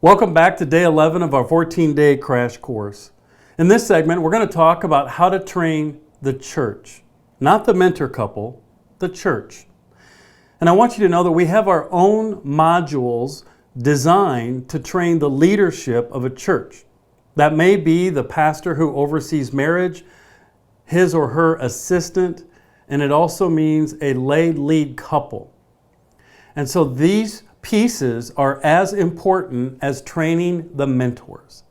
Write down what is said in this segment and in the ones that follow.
Welcome back to day 11 of our 14-day crash course. In this segment, we're going to talk about how to train the church, not the mentor couple, the church. And I want you to know that we have our own modules designed to train the leadership of a church. That may be the pastor who oversees marriage, his or her assistant, and it also means a lay lead couple. And so these pieces are as important as training the mentors.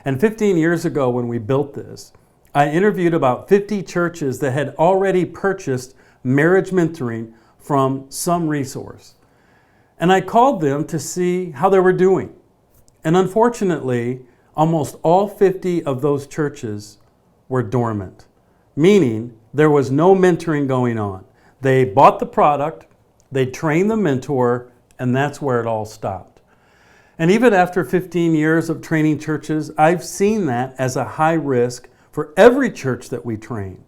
And 15 years ago when we built this, I interviewed about 50 churches that had already purchased marriage mentoring from some resource. And I called them to see how they were doing. And unfortunately, almost all 50 of those churches were dormant, meaning there was no mentoring going on. They bought the product, they trained the mentor, and that's where it all stopped. And even after 15 years of training churches, I've seen that as a high risk for every church that we train.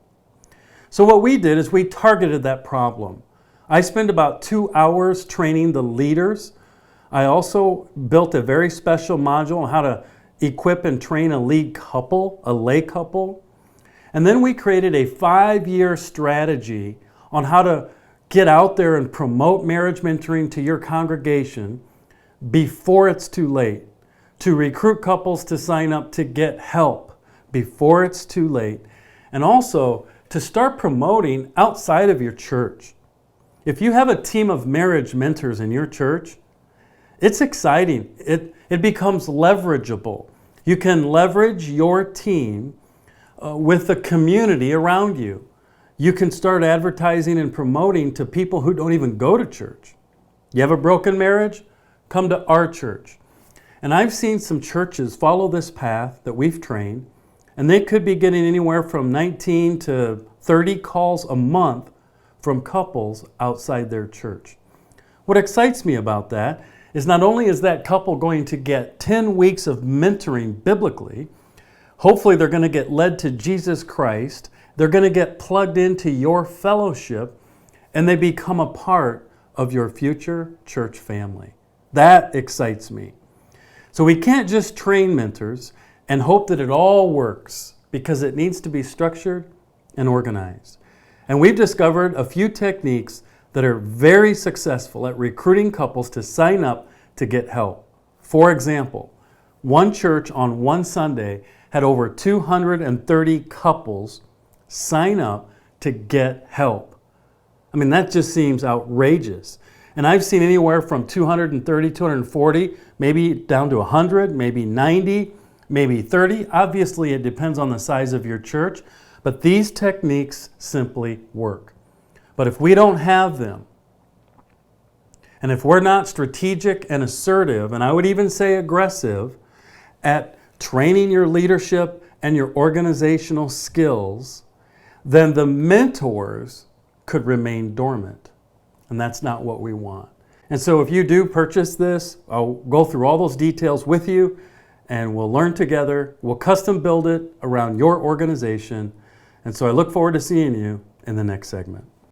So what we did is we targeted that problem. I spent about 2 hours training the leaders. I also built a very special module on how to equip and train a lead couple, a lay couple. And then we created a 5-year strategy on how to get out there and promote marriage mentoring to your congregation before it's too late, to recruit couples to sign up to get help before it's too late, and also to start promoting outside of your church. If you have a team of marriage mentors in your church, it's exciting. It becomes leverageable. You can leverage your team with the community around you. You can start advertising and promoting to people who don't even go to church. You have a broken marriage? Come to our church. And I've seen some churches follow this path that we've trained, and they could be getting anywhere from 19 to 30 calls a month from couples outside their church. What excites me about that is not only is that couple going to get 10 weeks of mentoring biblically, hopefully they're going to get led to Jesus Christ. They're going to get plugged into your fellowship, and they become a part of your future church family. That excites me. So we can't just train mentors and hope that it all works, because it needs to be structured and organized. And we've discovered a few techniques that are very successful at recruiting couples to sign up to get help. For example, one church on one Sunday had over 230 couples sign up to get help. I mean, that just seems outrageous. And I've seen anywhere from 230, 240, maybe down to 100, maybe 90, maybe 30. Obviously, it depends on the size of your church, but these techniques simply work. But if we don't have them, and if we're not strategic and assertive, and I would even say aggressive, at training your leadership and your organizational skills, then the mentors could remain dormant. And that's not what we want. And so if you do purchase this, I'll go through all those details with you, and we'll learn together. We'll custom build it around your organization. And so I look forward to seeing you in the next segment.